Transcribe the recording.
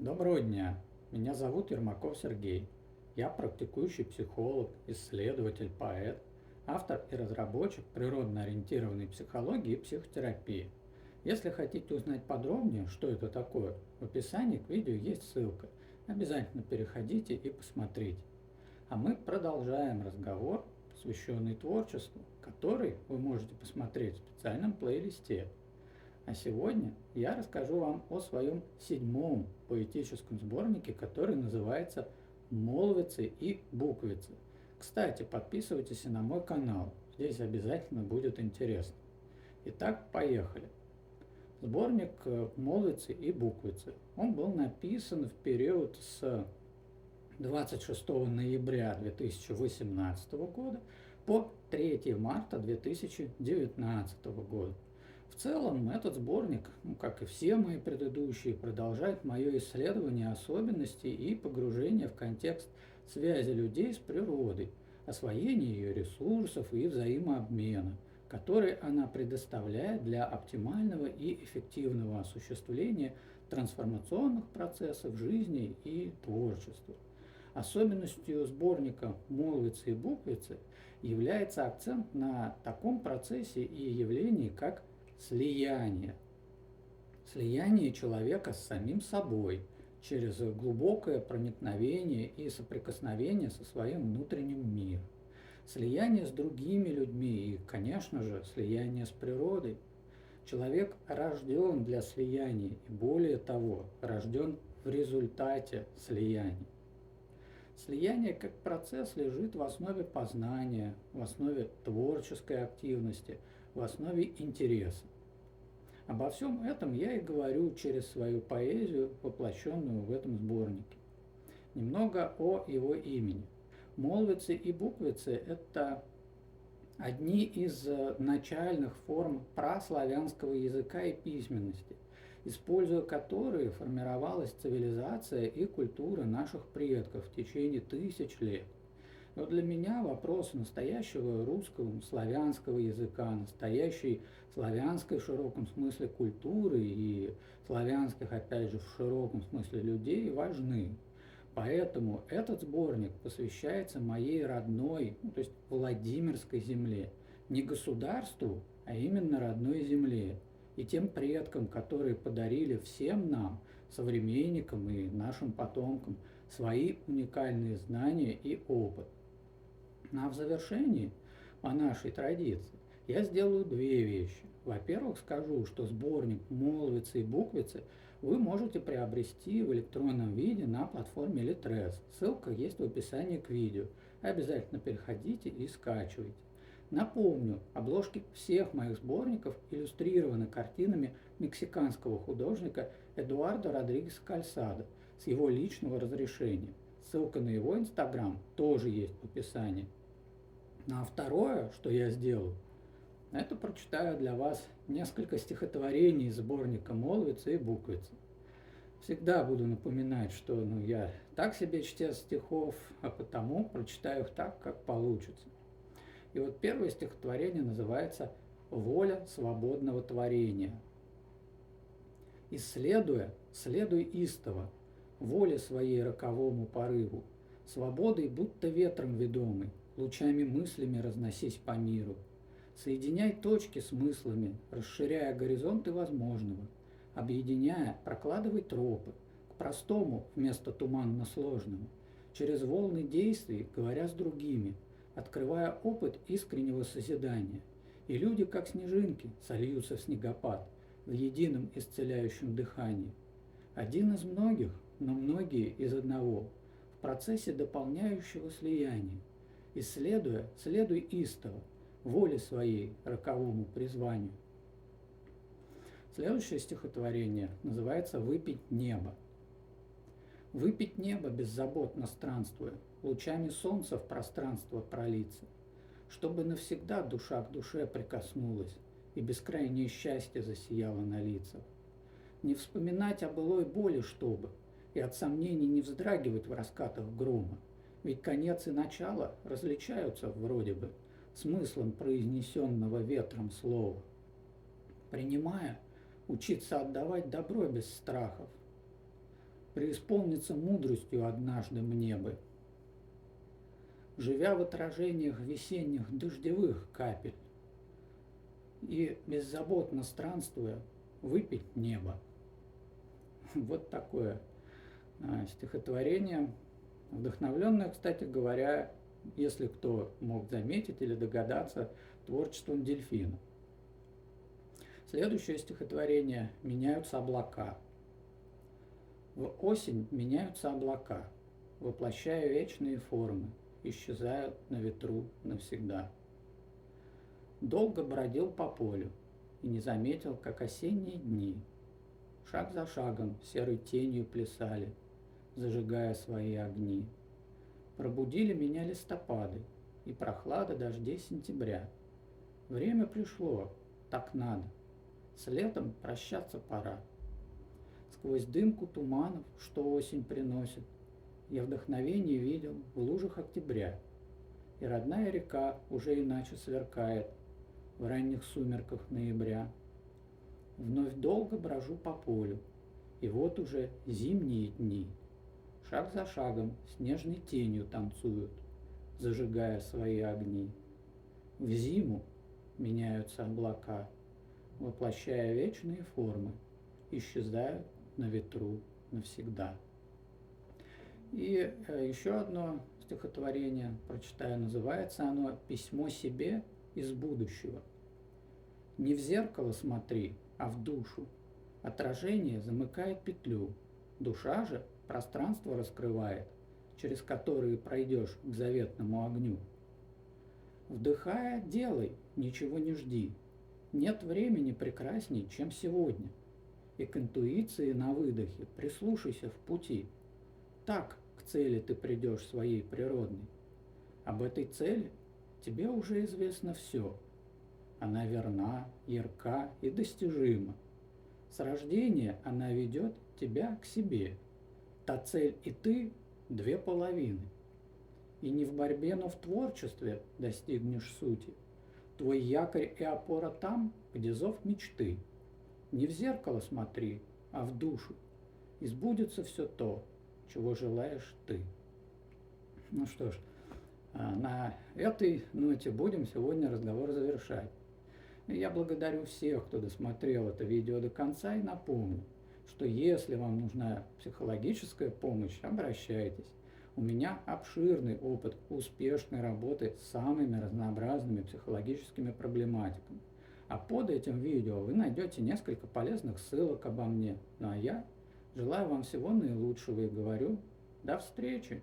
Доброго дня! Меня зовут Ермаков Сергей. Я практикующий психолог, исследователь, поэт, автор и разработчик природно-ориентированной психологии и психотерапии. Если хотите узнать подробнее, что это такое, в описании к видео есть ссылка. Обязательно переходите и посмотрите. А мы продолжаем разговор, посвященный творчеству, который вы можете посмотреть в специальном плейлисте. А сегодня я расскажу вам о своем седьмом поэтическом сборнике, который называется «Молвицы и буквицы». Кстати, подписывайтесь и на мой канал, здесь обязательно будет интересно. Итак, поехали. Сборник «Молвицы и буквицы». Он был написан в период с 26 ноября 2018 года по 3 марта 2019 года. В целом, этот сборник, как и все мои предыдущие, продолжает мое исследование особенностей и погружение в контекст связи людей с природой, освоения ее ресурсов и взаимообмена, который она предоставляет для оптимального и эффективного осуществления трансформационных процессов жизни и творчества. Особенностью сборника «Молвицы и буквицы» является акцент на таком процессе и явлении, как слияние. Слияние человека с самим собой через глубокое проникновение и соприкосновение со своим внутренним миром. Слияние с другими людьми и, конечно же, слияние с природой. Человек рожден для слияния и, более того, рожден в результате слияния. Слияние как процесс лежит в основе познания, в основе творческой активности, в основе интереса. Обо всем этом я и говорю через свою поэзию, воплощенную в этом сборнике. Немного о его имени. Молвицы и буквицы – это одни из начальных форм праславянского языка и письменности, используя которые формировалась цивилизация и культура наших предков в течение тысяч лет. Но для меня вопрос настоящего русского, славянского языка, настоящей славянской в широком смысле культуры и славянских, опять же, в широком смысле людей важны. Поэтому этот сборник посвящается моей родной, то есть Владимирской земле, не государству, а именно родной земле, и тем предкам, которые подарили всем нам, современникам и нашим потомкам, свои уникальные знания и опыт. А в завершении, по нашей традиции, я сделаю две вещи. Во-первых, скажу, что сборник «Молвицы и буквицы» вы можете приобрести в электронном виде на платформе Litres. Ссылка есть в описании к видео. Обязательно переходите и скачивайте. Напомню, обложки всех моих сборников иллюстрированы картинами мексиканского художника Эдуардо Родригеса Кальсадо с его личного разрешения. Ссылка на его инстаграм тоже есть в описании. А второе, что я сделаю, это прочитаю для вас несколько стихотворений из сборника «Молвицы и буквицы». Всегда буду напоминать, что я так себе чтец стихов, а потому прочитаю их так, как получится. И вот первое стихотворение называется «Воля свободного творения». «Исследуя, следуй истово, воле своей роковому порыву, свободой будто ветром ведомый, лучами мыслями разносись по миру. Соединяй точки смыслами, расширяя горизонты возможного, объединяя, прокладывай тропы, к простому вместо туманно-сложному, через волны действий, говоря с другими, открывая опыт искреннего созидания. И люди, как снежинки, сольются в снегопад, в едином исцеляющем дыхании. Один из многих, но многие из одного, в процессе дополняющего слияния. Исследуя, следуй истово, воле своей, роковому призванию. Следующее стихотворение называется «Выпить небо». Выпить небо, беззаботно странствуя, лучами солнца в пространство пролиться, чтобы навсегда душа к душе прикоснулась и бескрайнее счастье засияло на лицах. Не вспоминать о былой боли, чтобы, и от сомнений не вздрагивать в раскатах грома, ведь конец и начало различаются вроде бы смыслом произнесенного ветром слова. Принимая, учиться отдавать добро без страхов, преисполниться мудростью однажды мне бы, живя в отражениях весенних дождевых капель и беззаботно странствуя, выпить небо. Вот такое стихотворение, вдохновленное, кстати говоря, если кто мог заметить или догадаться, творчеством дельфина. Следующее стихотворение «Меняются облака». В осень меняются облака, воплощая вечные формы, исчезают на ветру навсегда. Долго бродил по полю и не заметил, как осенние дни шаг за шагом серой тенью плясали, зажигая свои огни. Пробудили меня листопады и прохлада дождей сентября. Время пришло, так надо, с летом прощаться пора. Сквозь дымку туманов, что осень приносит, я вдохновение видел в лужах октября. И родная река уже иначе сверкает в ранних сумерках ноября. Вновь долго брожу по полю, и вот уже зимние дни. Шаг за шагом снежной тенью танцуют, зажигая свои огни. В зиму меняются облака, воплощая вечные формы, исчезают на ветру навсегда. И еще одно стихотворение прочитаю, называется оно «Письмо себе из будущего». Не в зеркало смотри, а в душу. Отражение замыкает петлю. Душа же пространство раскрывает, через которое пройдешь к заветному огню. Вдыхая, делай, ничего не жди. Нет времени прекрасней, чем сегодня. И к интуиции на выдохе прислушайся в пути. Так к цели ты придешь своей природной. Об этой цели тебе уже известно все. Она верна, ярка и достижима. С рождения она ведет тебя к себе. Та цель и ты – две половины. И не в борьбе, но в творчестве достигнешь сути. Твой якорь и опора там, где зов мечты. Не в зеркало смотри, а в душу. И сбудется все то, чего желаешь ты. Ну что ж, на этой ноте будем сегодня разговор завершать. Я благодарю всех, кто досмотрел это видео до конца, и напомню, что если вам нужна психологическая помощь, обращайтесь. У меня обширный опыт успешной работы с самыми разнообразными психологическими проблематиками. А под этим видео вы найдете несколько полезных ссылок обо мне. Ну а я желаю вам всего наилучшего и говорю до встречи!